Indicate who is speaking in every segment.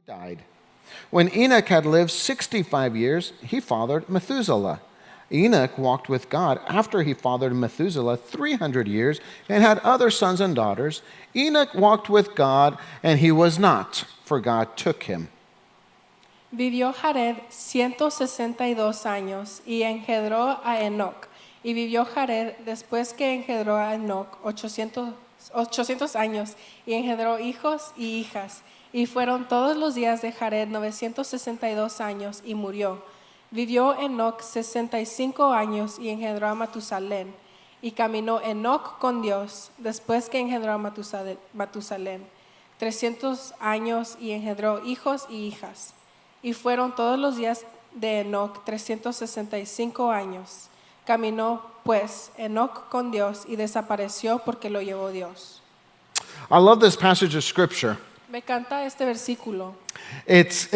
Speaker 1: died. When Enoch had lived 65 years, he fathered Methuselah. Enoch walked with God after he fathered Methuselah 300 years and had other sons and daughters. Enoch walked with God, and he was not, for God took him.
Speaker 2: Vivió Jared 162 años y engendró a Enoc. Y vivió Jared después que engendró a Enoc 800 años y engendró hijos y hijas. Y fueron todos los días de Jared 962 años y murió. Vivió Enoc 65 años y engendró a Matusalén. Y caminó Enoc con Dios después que engendró a Matusalén 300 años y engendró hijos y hijas. Y fueron todos los días de Enoc 365 años. Caminó pues Enoc con Dios y desapareció porque lo llevó Dios.
Speaker 1: I love this passage of scripture.
Speaker 2: Me encanta este versículo.
Speaker 1: It's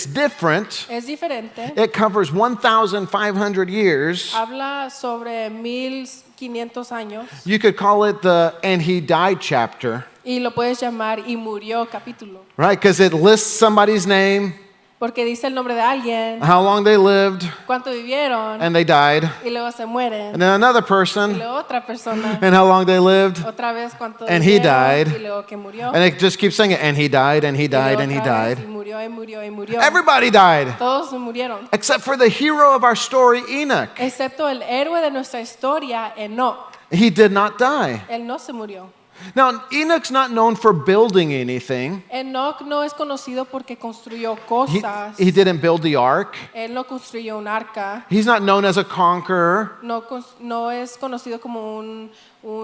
Speaker 1: different.
Speaker 2: Es diferente.
Speaker 1: It covers 1,500 years.
Speaker 2: Habla sobre 1500 años.
Speaker 1: You could call it the "and he died" chapter,
Speaker 2: Y lo puedes llamar y murió capítulo.
Speaker 1: right? Because it lists somebody's name,
Speaker 2: Porque dice el nombre de alguien,
Speaker 1: how long they lived,
Speaker 2: cuánto vivieron,
Speaker 1: and they died.
Speaker 2: y luego se mueren.
Speaker 1: And then another
Speaker 2: Y
Speaker 1: person,
Speaker 2: luego otra persona,
Speaker 1: and how long they lived.
Speaker 2: otra vez cuánto
Speaker 1: And he
Speaker 2: vivieron,
Speaker 1: died.
Speaker 2: y luego que murió.
Speaker 1: And it just keeps saying it. And he died, and he
Speaker 2: Y luego
Speaker 1: died, and he
Speaker 2: otra vez,
Speaker 1: died.
Speaker 2: Y murió, y murió, y murió.
Speaker 1: Everybody died,
Speaker 2: Todos murieron.
Speaker 1: except for the hero of our story, Enoch.
Speaker 2: Excepto el héroe de nuestra historia, Enoc.
Speaker 1: He did not die.
Speaker 2: Él no se murió.
Speaker 1: Now, Enoch's not known for building anything.
Speaker 2: Enoc no es conocido porque construyó
Speaker 1: He,
Speaker 2: cosas.
Speaker 1: he didn't build the ark.
Speaker 2: Él no construyó un arca.
Speaker 1: He's not known as a conqueror.
Speaker 2: No es conocido como un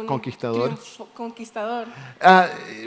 Speaker 1: Conquistador.
Speaker 2: conquistador.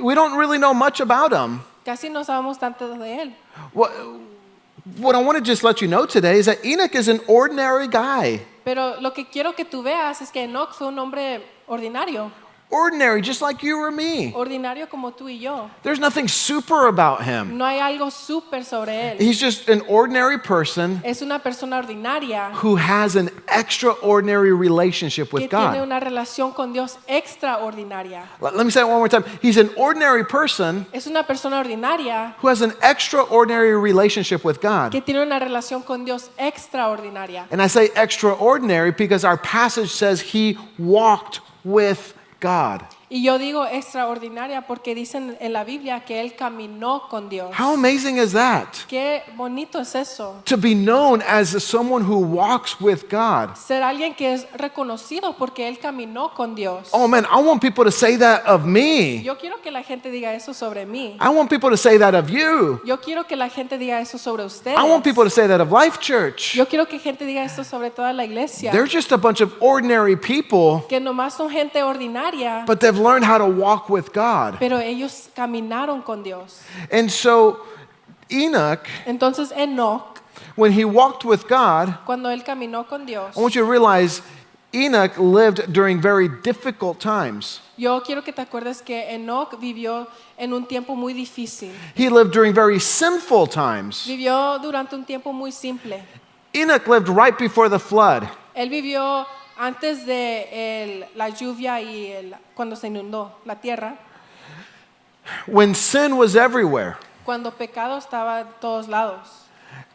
Speaker 1: We don't really know much about him.
Speaker 2: Casi no sabemos tanto de él.
Speaker 1: What I want to just let you know today is that Enoch is an ordinary guy.
Speaker 2: Pero lo que quiero que tú veas es que Enoc fue un hombre ordinario.
Speaker 1: Ordinary, just like you or me.
Speaker 2: Ordinario como tú y yo.
Speaker 1: There's nothing super about him.
Speaker 2: No hay algo súper sobre él.
Speaker 1: He's just an ordinary person
Speaker 2: Es una persona ordinaria
Speaker 1: who has an extraordinary relationship
Speaker 2: que
Speaker 1: with
Speaker 2: tiene
Speaker 1: God.
Speaker 2: una relación con Dios extraordinaria.
Speaker 1: Let me say it one more time. He's an ordinary person
Speaker 2: Es una persona ordinaria
Speaker 1: who has an extraordinary relationship with God.
Speaker 2: que tiene una relación con Dios extraordinaria.
Speaker 1: And I say extraordinary because our passage says he walked with God.
Speaker 2: Y yo digo extraordinaria porque dicen en la Biblia que él caminó con Dios.
Speaker 1: How amazing is that?
Speaker 2: Qué bonito es eso.
Speaker 1: To be known as someone who walks with God.
Speaker 2: Ser alguien que es reconocido porque él caminó con Dios.
Speaker 1: Oh man, I want people to say that of me.
Speaker 2: Yo quiero que la gente diga eso sobre mí.
Speaker 1: I want people to say that of you.
Speaker 2: Yo quiero que la gente diga eso sobre ustedes.
Speaker 1: I want people to say that of Life Church.
Speaker 2: Yo quiero que gente diga eso sobre toda la iglesia.
Speaker 1: They're just a bunch of ordinary people,
Speaker 2: Que nomás son gente ordinaria,
Speaker 1: but they've learned how to walk with God.
Speaker 2: pero ellos caminaron con Dios.
Speaker 1: And so Enoch,
Speaker 2: Entonces Enoc,
Speaker 1: when he walked with God,
Speaker 2: cuando él caminó con Dios,
Speaker 1: I want you to realize Enoch lived during very difficult times.
Speaker 2: yo quiero que te acuerdes que Enoc vivió en un tiempo muy difícil.
Speaker 1: He lived during very sinful times.
Speaker 2: Vivió durante un tiempo muy simple.
Speaker 1: Enoch lived right before the flood.
Speaker 2: Él vivió antes de la lluvia y cuando se inundó la tierra,
Speaker 1: When sin was everywhere.
Speaker 2: cuando pecado estaba en todos lados.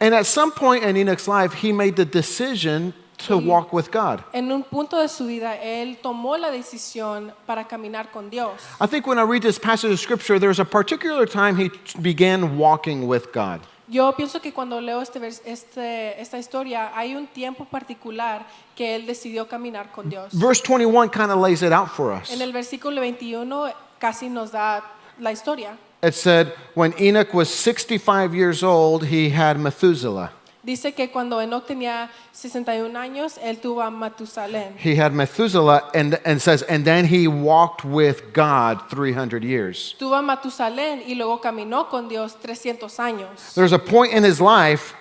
Speaker 1: And at some point in Enoch's life, he made the decision to walk with God.
Speaker 2: En un punto de su vida, él tomó la decisión para caminar con Dios.
Speaker 1: I think when I read this passage of scripture, there's a particular time he began walking with God.
Speaker 2: Yo pienso que cuando leo esta historia, hay un tiempo particular que él decidió caminar con Dios.
Speaker 1: Verse 21 kind of lays it out for us.
Speaker 2: En el versículo 21 casi nos da la historia.
Speaker 1: It said, when Enoch was 65 years old, he had Methuselah.
Speaker 2: Dice que cuando Enoc tenía 61 años, él tuvo a Matusalén.
Speaker 1: He had Methuselah, and says, and then he walked with God 300 years.
Speaker 2: Tuvo a Matusalén y luego caminó con Dios 300 años.
Speaker 1: There's a point in his life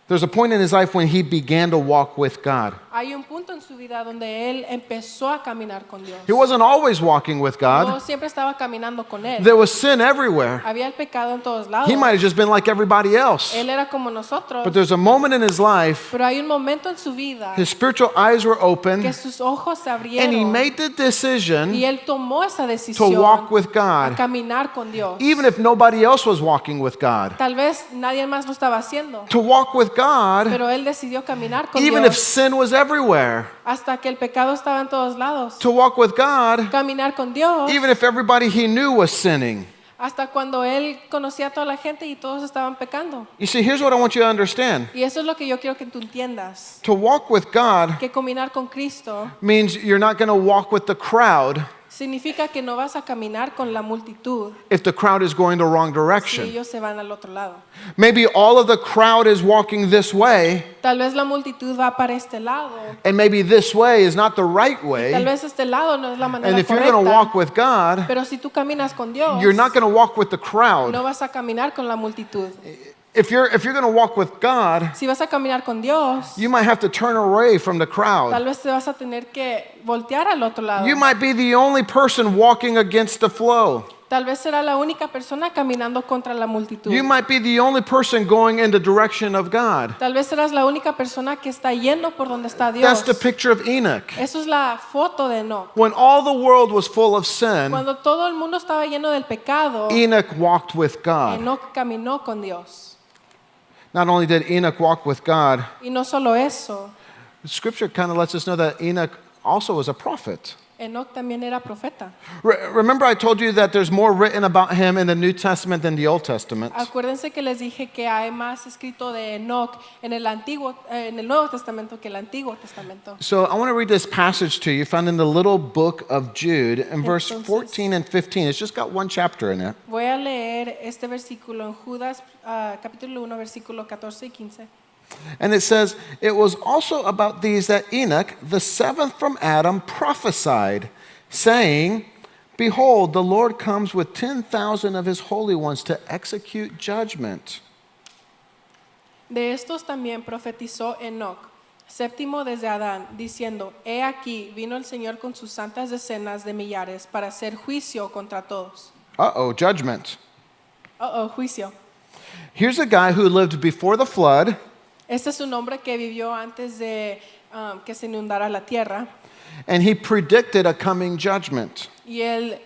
Speaker 1: There's a point in his life when he began to walk with God.
Speaker 2: Hay un punto en su vida donde él empezó a caminar con Dios.
Speaker 1: He wasn't always walking with
Speaker 2: No
Speaker 1: God.
Speaker 2: siempre estaba caminando con él.
Speaker 1: There was sin everywhere.
Speaker 2: Había el pecado en todos lados.
Speaker 1: He might have just been like everybody else.
Speaker 2: Él era como nosotros.
Speaker 1: But there's a moment in his life,
Speaker 2: Pero hay un momento en su vida
Speaker 1: his spiritual eyes were
Speaker 2: que
Speaker 1: open,
Speaker 2: sus ojos se
Speaker 1: and he
Speaker 2: abrieron
Speaker 1: made the decision
Speaker 2: y él tomó esa
Speaker 1: to
Speaker 2: decisión
Speaker 1: walk with
Speaker 2: a
Speaker 1: God,
Speaker 2: caminar con Dios.
Speaker 1: even if nobody else was walking with God.
Speaker 2: Tal vez nadie más lo estaba haciendo,
Speaker 1: To walk with God,
Speaker 2: pero él decidió caminar con
Speaker 1: even if
Speaker 2: Dios
Speaker 1: sin was everywhere.
Speaker 2: hasta que el pecado estaba en todos lados.
Speaker 1: To walk with God,
Speaker 2: Caminar con Dios
Speaker 1: even if everybody he knew was sinning.
Speaker 2: hasta cuando él conocía a toda la gente y todos estaban pecando.
Speaker 1: You see, here's what I want you to understand.
Speaker 2: Y eso es lo que yo quiero que tú entiendas,
Speaker 1: To walk with God
Speaker 2: que caminar con Cristo
Speaker 1: means you're not going to walk with the crowd
Speaker 2: significa que no vas a caminar con la multitud
Speaker 1: if the crowd is going the wrong
Speaker 2: si
Speaker 1: direction.
Speaker 2: ellos se van al otro lado.
Speaker 1: Maybe all of the crowd is walking this way,
Speaker 2: Tal vez la multitud va para este lado,
Speaker 1: and maybe this way is not the right
Speaker 2: tal
Speaker 1: way.
Speaker 2: vez este lado no es la manera
Speaker 1: And if you're going to walk
Speaker 2: correcta,
Speaker 1: with God,
Speaker 2: pero si tú caminas con Dios,
Speaker 1: you're not going to walk with the crowd.
Speaker 2: no vas a caminar con la multitud.
Speaker 1: If you're going to walk with God,
Speaker 2: Si vas a caminar con Dios,
Speaker 1: you might have to turn away from the crowd.
Speaker 2: tal vez te vas a tener que voltear al otro lado.
Speaker 1: You might be the only person walking against the flow.
Speaker 2: Tal vez será la única persona caminando contra la multitud.
Speaker 1: You might be the only person going in the direction of God.
Speaker 2: Tal vez serás la única persona que está yendo por donde está
Speaker 1: That's
Speaker 2: Dios.
Speaker 1: the picture of Enoch.
Speaker 2: Eso es la foto de Enoch.
Speaker 1: When all the world was full of sin,
Speaker 2: Cuando todo el mundo estaba lleno del pecado,
Speaker 1: Enoch walked with God.
Speaker 2: Enoch caminó con Dios.
Speaker 1: Not only did Enoch walk with God,
Speaker 2: Y no solo eso,
Speaker 1: Scripture kind of lets us know that Enoch also was a prophet.
Speaker 2: Enoch también era profeta.
Speaker 1: Remember I told you that there's more written about him in the New Testament than the Old Testament.
Speaker 2: Acuérdense que les dije que hay más escrito de Enoch en el Nuevo Testamento que el Antiguo Testamento.
Speaker 1: So I want to read this passage to you found in the little book of Jude in verse
Speaker 2: Entonces-
Speaker 1: 14 and 15. It's just got one chapter in it.
Speaker 2: Voy a leer este versículo en Judas capítulo 1 versículo 14 y 15.
Speaker 1: And it says, "It was also about these that Enoch, the seventh from Adam, prophesied, saying, Behold, the Lord comes with 10,000 of his holy ones to execute judgment."
Speaker 2: De estos también profetizó Enoch, séptimo desde Adán, diciendo, He aquí, vino el Señor con sus santas decenas de millares para hacer juicio contra todos.
Speaker 1: Uh-oh, judgment.
Speaker 2: Juicio.
Speaker 1: Here's a guy who lived before the flood,
Speaker 2: Este es un hombre que vivió antes de que se inundara la tierra
Speaker 1: and he predicted a coming judgment.
Speaker 2: y él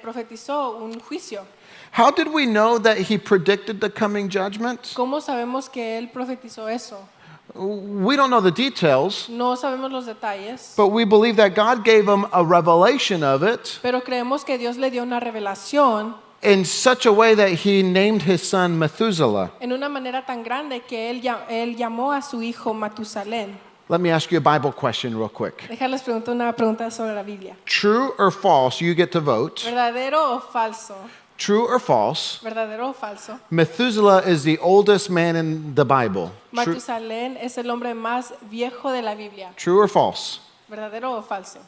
Speaker 2: profetizó un juicio.
Speaker 1: How did we know that he predicted the coming judgment?
Speaker 2: ¿Cómo sabemos que él profetizó eso?
Speaker 1: We don't know the details,
Speaker 2: No sabemos los detalles,
Speaker 1: but we believe that God gave him a revelation of it
Speaker 2: pero creemos que Dios le dio una revelación
Speaker 1: in such a way that he named his son Methuselah.
Speaker 2: en una manera tan grande que él llamó a su hijo Matusalén.
Speaker 1: Let me ask you a Bible question real quick.
Speaker 2: Déjales preguntar una pregunta sobre la Biblia.
Speaker 1: True or false? You get to vote.
Speaker 2: ¿Verdadero o falso?
Speaker 1: True or false?
Speaker 2: ¿Verdadero o falso?
Speaker 1: Methuselah is the oldest man in the Bible. True,
Speaker 2: Matusalén es el hombre más viejo de la Biblia.
Speaker 1: true or false?
Speaker 2: ¿Verdadero o falso?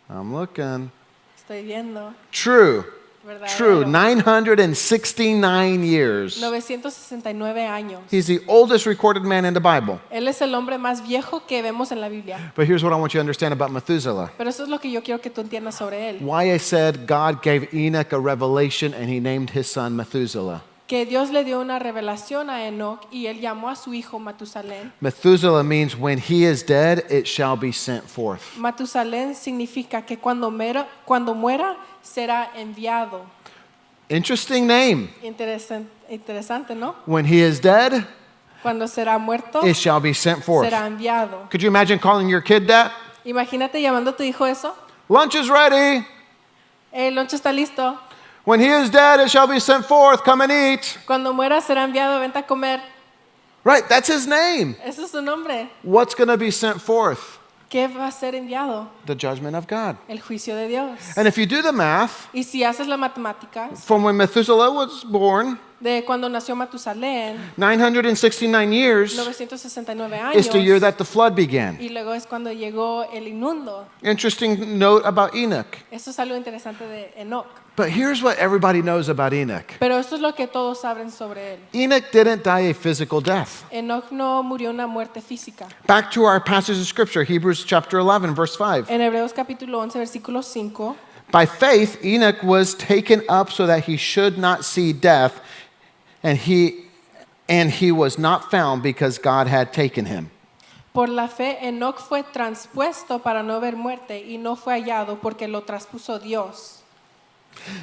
Speaker 1: I'm looking.
Speaker 2: Estoy viendo.
Speaker 1: True.
Speaker 2: ¿Verdadero?
Speaker 1: True. 969 years.
Speaker 2: 969 años.
Speaker 1: He's the oldest recorded man in the Bible.
Speaker 2: Él es el hombre más viejo que vemos en la Biblia.
Speaker 1: But here's what I want you to understand about Methuselah.
Speaker 2: Pero eso es lo que yo quiero que tú entiendas sobre él.
Speaker 1: Why I said God gave Enoch a revelation and he named his son Methuselah.
Speaker 2: Que Dios le dio una revelación a Enoch y él llamó a su hijo Matusalén.
Speaker 1: Methuselah means when he is dead, it shall be sent forth.
Speaker 2: Matusalén significa que cuando muera será enviado.
Speaker 1: Interesting name.
Speaker 2: Interesante, ¿no?
Speaker 1: When he is dead,
Speaker 2: Cuando será muerto,
Speaker 1: it shall be sent forth.
Speaker 2: será enviado.
Speaker 1: Could you imagine calling your kid that?
Speaker 2: Imagínate llamando a tu hijo eso.
Speaker 1: Lunch is ready.
Speaker 2: El lonche está listo.
Speaker 1: When he is dead, it shall be sent forth. Come and eat.
Speaker 2: Cuando muera será enviado, vente a comer.
Speaker 1: Right, that's his name.
Speaker 2: Ese es su nombre.
Speaker 1: What's going to be sent forth?
Speaker 2: ¿Qué va a ser enviado?
Speaker 1: The judgment of God.
Speaker 2: El juicio de Dios.
Speaker 1: And if you do the math,
Speaker 2: Y si haces las matemáticas
Speaker 1: from when Methuselah was born,
Speaker 2: de cuando nació Matusalén,
Speaker 1: 969 years
Speaker 2: 969 años,
Speaker 1: is the year that the flood began.
Speaker 2: y luego es cuando llegó el inundo.
Speaker 1: Interesting note about Enoch.
Speaker 2: Eso es algo interesante de Enoch.
Speaker 1: But here's what everybody knows about Enoch.
Speaker 2: Pero esto es lo que todos saben sobre él.
Speaker 1: Enoch didn't die a physical death.
Speaker 2: Enoc no murió una muerte física.
Speaker 1: Back to our passage of scripture, Hebrews chapter 11, verse 5.
Speaker 2: En Hebreos capítulo 11, versículo 5,
Speaker 1: By faith, Enoch was taken up so that he should not see death, and he was not found because God had taken him.
Speaker 2: por la fe Enoc fue transpuesto para no ver muerte y no fue hallado porque lo traspuso Dios.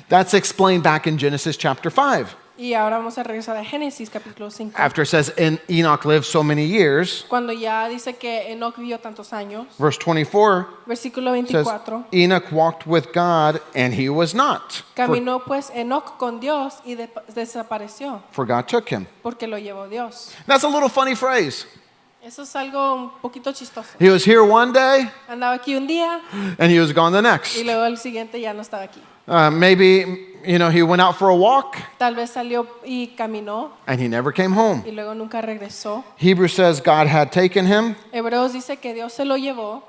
Speaker 1: That's explained back in Genesis chapter 5.
Speaker 2: Y ahora vamos a regresar a Génesis capítulo 5.
Speaker 1: After it says, and Enoch lived so many years,
Speaker 2: Cuando ya dice que Enoc vivió tantos años,
Speaker 1: verse 24
Speaker 2: versículo
Speaker 1: says,
Speaker 2: 24,
Speaker 1: Enoch walked with God, and he was not,
Speaker 2: caminó pues Enoc con Dios y desapareció
Speaker 1: for God took him.
Speaker 2: porque lo llevó Dios.
Speaker 1: That's a little funny phrase.
Speaker 2: Eso es algo un poquito chistoso.
Speaker 1: He was here one day,
Speaker 2: Andaba aquí un día
Speaker 1: and he was gone the next.
Speaker 2: y luego el siguiente ya no estaba aquí.
Speaker 1: Maybe, he went out for a walk,
Speaker 2: Tal vez salió y caminó
Speaker 1: and he never came home.
Speaker 2: y luego nunca regresó.
Speaker 1: Hebrews says God had taken him.
Speaker 2: Hebreos dice que Dios se lo llevó.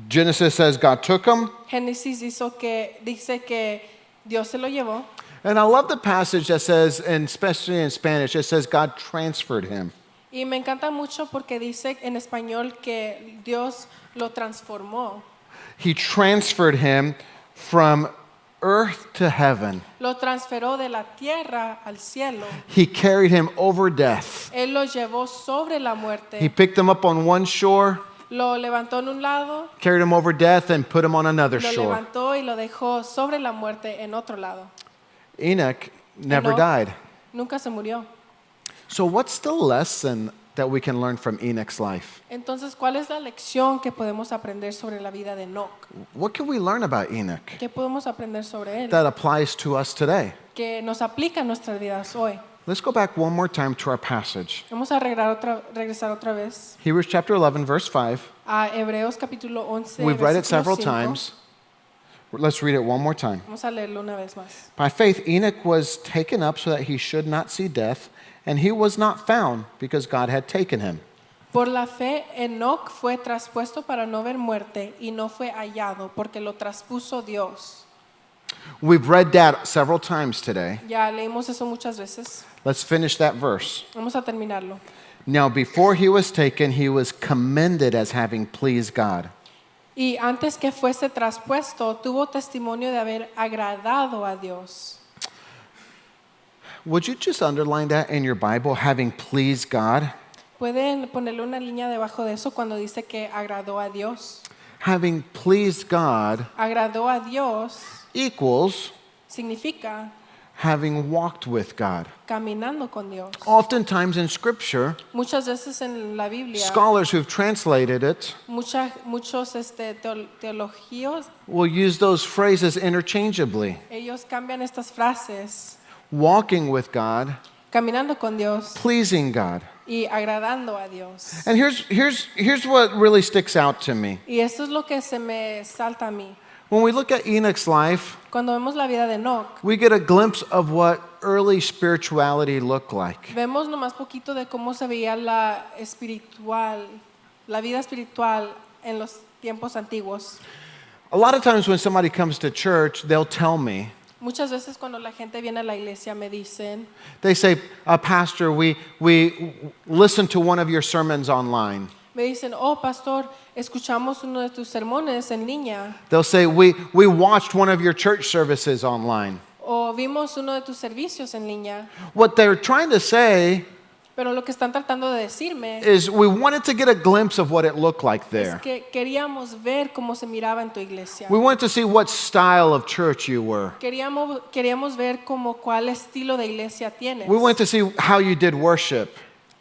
Speaker 1: Genesis says God took him.
Speaker 2: Génesis dice que Dios se lo llevó.
Speaker 1: And I love the passage that says, and especially in Spanish, it says God transferred him.
Speaker 2: Y me encanta mucho porque dice en español que Dios lo transformó.
Speaker 1: He transferred him from earth to heaven.
Speaker 2: Lo transferó de la tierra al cielo.
Speaker 1: He carried him over death.
Speaker 2: Él lo llevó sobre la
Speaker 1: He
Speaker 2: muerte.
Speaker 1: picked him up on one shore,
Speaker 2: Lo levantó en un lado,
Speaker 1: carried him over death, and put him on another
Speaker 2: lo
Speaker 1: shore.
Speaker 2: levantó y lo dejó sobre la muerte en otro lado.
Speaker 1: Enoch never
Speaker 2: Enoch
Speaker 1: died.
Speaker 2: Nunca se murió.
Speaker 1: So, what's the lesson that we can learn from Enoch's life?
Speaker 2: Entonces, ¿cuál es la lección que podemos aprender sobre la vida de Enoc?
Speaker 1: What can we learn about Enoch
Speaker 2: ¿Qué podemos aprender sobre él?
Speaker 1: that applies to us today?
Speaker 2: Que nos aplica en nuestras vidas hoy.
Speaker 1: Let's go back one more time to our passage.
Speaker 2: Vamos a regresar otra vez
Speaker 1: Hebrews chapter 11, verse 5.
Speaker 2: a Hebreos capítulo 11,
Speaker 1: We've read it
Speaker 2: versículo
Speaker 1: several
Speaker 2: 5.
Speaker 1: times. Let's read it one more time.
Speaker 2: Vamos a leerlo una vez más.
Speaker 1: By faith, Enoch was taken up so that he should not see death, and he was not found because God had taken him.
Speaker 2: Por la fe, Enoc fue traspuesto para no ver muerte y no fue hallado porque lo traspuso Dios.
Speaker 1: We've read that several times today.
Speaker 2: Ya leímos eso muchas veces.
Speaker 1: Let's finish that verse.
Speaker 2: Vamos a terminarlo.
Speaker 1: Now, before he was taken, he was commended as having pleased God.
Speaker 2: Y antes que fuese traspuesto, tuvo testimonio de haber agradado a Dios.
Speaker 1: Would you just underline that in your Bible, having pleased God?
Speaker 2: Pueden ponerle una línea debajo de eso cuando dice que agradó a Dios.
Speaker 1: Having pleased God
Speaker 2: Agradó a Dios
Speaker 1: equals
Speaker 2: significa
Speaker 1: having walked with God.
Speaker 2: caminando con Dios.
Speaker 1: Oftentimes in Scripture,
Speaker 2: Muchas veces en la Biblia,
Speaker 1: scholars who've translated it
Speaker 2: muchos teologías,
Speaker 1: will use those phrases interchangeably.
Speaker 2: ellos cambian estas frases,
Speaker 1: Walking with God,
Speaker 2: caminando con Dios
Speaker 1: pleasing God.
Speaker 2: y agradando a Dios.
Speaker 1: And here's what really sticks out to me.
Speaker 2: Y esto es lo que se me salta a mí.
Speaker 1: When we look at Enoch's life,
Speaker 2: Cuando vemos la vida de Enoc,
Speaker 1: we get a glimpse of what early spirituality looked like.
Speaker 2: vemos nomás poquito de cómo se veía la vida espiritual en los tiempos antiguos.
Speaker 1: A lot of times when somebody comes to church, they'll tell me,
Speaker 2: Muchas veces cuando la gente viene a la iglesia me dicen,
Speaker 1: they say, Pastor, we listened to one of your sermons online.
Speaker 2: oh pastor, escuchamos uno de tus sermones en línea,
Speaker 1: They'll say, we watched one of your church services online.
Speaker 2: o vimos uno de tus servicios en línea.
Speaker 1: What they're trying to say
Speaker 2: Pero lo que están tratando de decirme
Speaker 1: is we wanted to get a glimpse of what it looked like
Speaker 2: es
Speaker 1: there.
Speaker 2: que queríamos ver cómo se miraba en tu iglesia.
Speaker 1: We wanted to see what style of church you were.
Speaker 2: Queríamos ver como cuál estilo de iglesia tienes.
Speaker 1: We wanted to see how you did worship.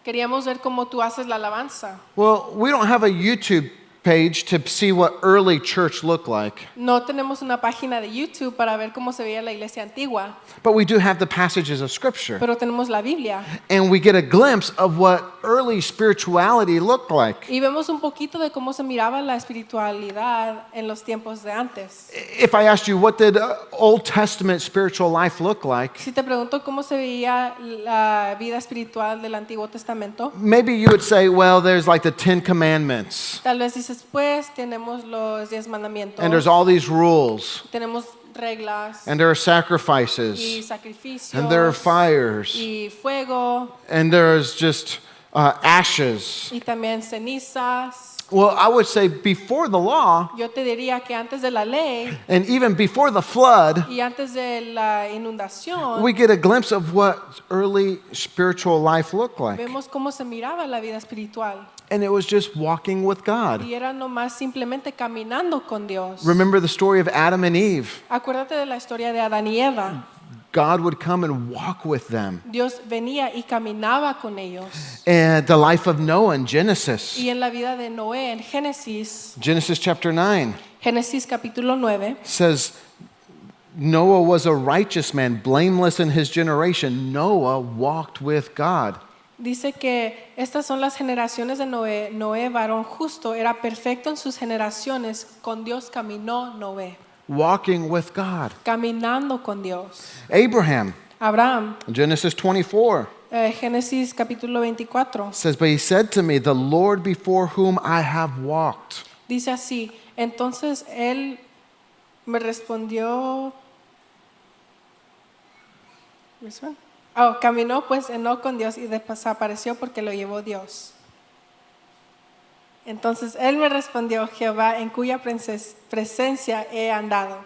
Speaker 2: Queríamos ver cómo tú haces la alabanza.
Speaker 1: Well, we don't have a YouTube page to see what early church looked like,
Speaker 2: No tenemos una página de YouTube para ver cómo se veía la iglesia antigua,
Speaker 1: but we do have the passages of Scripture.
Speaker 2: pero tenemos la Biblia.
Speaker 1: And we get a glimpse of what early spirituality looked like.
Speaker 2: Y vemos un poquito de cómo se miraba la espiritualidad en los tiempos de antes.
Speaker 1: If I asked you, what did Old Testament spiritual life look like?
Speaker 2: Si te pregunto cómo se veía la vida espiritual del Antiguo Testamento,
Speaker 1: Maybe you would say, well, there's like the 10 Commandments,
Speaker 2: tal vez dices, pues tenemos los 10 mandamientos,
Speaker 1: and there's all these rules.
Speaker 2: tenemos reglas
Speaker 1: and there are
Speaker 2: y
Speaker 1: sacrifices,
Speaker 2: sacrificios
Speaker 1: and there are fires,
Speaker 2: y fuego
Speaker 1: and there's just ashes.
Speaker 2: y también cenizas.
Speaker 1: Well, I would say before the law,
Speaker 2: Yo te diría que antes de la ley
Speaker 1: and even before the flood,
Speaker 2: y antes de la inundación,
Speaker 1: we get a glimpse of what early spiritual life looked like.
Speaker 2: vemos cómo se miraba la vida espiritual.
Speaker 1: And it was just walking with God.
Speaker 2: Y era nomás simplemente caminando con Dios.
Speaker 1: Remember the story of Adam and Eve.
Speaker 2: Acuérdate de la historia de Adán y Eva.
Speaker 1: God would come and walk with them.
Speaker 2: Dios venía y caminaba con ellos.
Speaker 1: And the life of Noah in Genesis.
Speaker 2: Y en la vida de Noé, en Génesis,
Speaker 1: Genesis chapter 9
Speaker 2: Génesis capítulo 9,
Speaker 1: says, Noah was a righteous man, blameless in his generation. Noah walked with God.
Speaker 2: dice que estas son las generaciones de Noé. Noé, varón justo, era perfecto en sus generaciones. Con Dios caminó Noé.
Speaker 1: Walking with God.
Speaker 2: Caminando con Dios.
Speaker 1: Abraham,
Speaker 2: Abraham,
Speaker 1: Genesis 24,
Speaker 2: Génesis capítulo 24,
Speaker 1: says, But he said to me, The Lord before whom I have walked.
Speaker 2: dice así, entonces él me respondió, caminó pues Enoc con Dios y desapareció porque lo llevó Dios. Entonces él me respondió, Jehová, en cuya presencia he andado.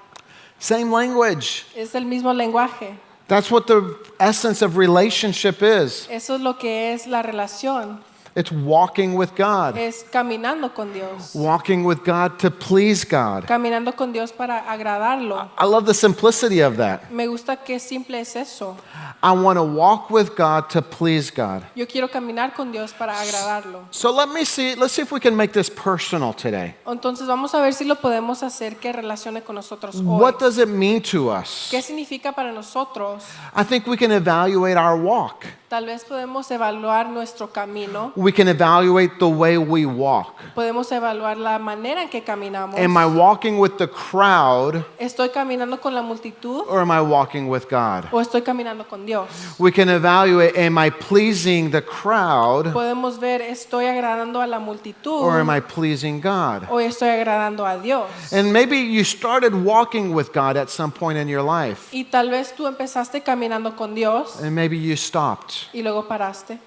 Speaker 1: Same language.
Speaker 2: Es el mismo lenguaje.
Speaker 1: That's what the essence of relationship is.
Speaker 2: Eso es lo que es la relación.
Speaker 1: It's walking with God.
Speaker 2: Es caminando con Dios.
Speaker 1: Walking with God to please God.
Speaker 2: Caminando con Dios para agradarlo.
Speaker 1: I love the simplicity of that.
Speaker 2: Me gusta que simple es eso.
Speaker 1: I want to walk with God to please God.
Speaker 2: Yo quiero caminar con Dios para agradarlo.
Speaker 1: So let's see if we can make this personal today.
Speaker 2: Entonces vamos a ver si lo podemos hacer que relacione con nosotros hoy.
Speaker 1: What does it mean to us?
Speaker 2: ¿Qué significa para nosotros?
Speaker 1: I think we can evaluate our walk.
Speaker 2: Tal vez podemos evaluar nuestro camino.
Speaker 1: We can evaluate the way we walk.
Speaker 2: Podemos evaluar la manera en que caminamos.
Speaker 1: Am I walking with the crowd
Speaker 2: ¿Estoy caminando con la multitud
Speaker 1: or am I walking with God?
Speaker 2: o estoy caminando con Dios?
Speaker 1: We can evaluate, am I pleasing the crowd
Speaker 2: Podemos ver, ¿estoy agradando a la multitud
Speaker 1: or am I pleasing God?
Speaker 2: o estoy agradando a Dios?
Speaker 1: And maybe you started walking with God at some point in your life,
Speaker 2: Y tal vez tú empezaste caminando con Dios
Speaker 1: and maybe you stopped.
Speaker 2: y luego paraste.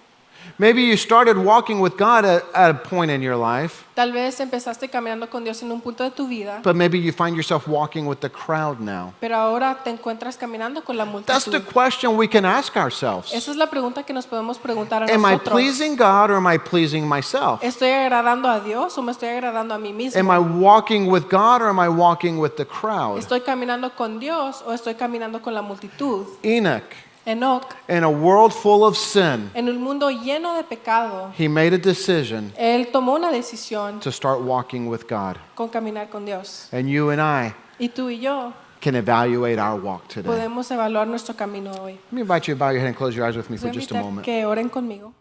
Speaker 1: Maybe you started walking with God at a point in your life,
Speaker 2: Tal vez empezaste caminando con Dios en un punto de tu vida,
Speaker 1: but maybe you find yourself walking with the crowd now.
Speaker 2: pero ahora te encuentras caminando con la
Speaker 1: That's the
Speaker 2: multitud.
Speaker 1: question we can ask ourselves.
Speaker 2: Esa es la pregunta que nos podemos preguntar a
Speaker 1: Am I
Speaker 2: nosotros.
Speaker 1: pleasing God or am I pleasing myself?
Speaker 2: ¿Estoy agradando a Dios o me estoy agradando a mí mismo?
Speaker 1: Am I walking with God or am I walking with the crowd?
Speaker 2: ¿Estoy caminando con Dios o estoy caminando con la multitud?
Speaker 1: Enoch,
Speaker 2: Enoc,
Speaker 1: in a world full of sin,
Speaker 2: en un mundo lleno de pecado,
Speaker 1: he made a decision
Speaker 2: él tomó una decisión
Speaker 1: to start walking with God.
Speaker 2: con caminar con Dios.
Speaker 1: And you and I
Speaker 2: Y tú y yo
Speaker 1: can evaluate our walk today.
Speaker 2: podemos evaluar nuestro camino hoy.
Speaker 1: Let me invite you to bow your head and close your eyes with me
Speaker 2: Les
Speaker 1: for
Speaker 2: voy a
Speaker 1: just a
Speaker 2: invitar
Speaker 1: moment.
Speaker 2: que oren conmigo.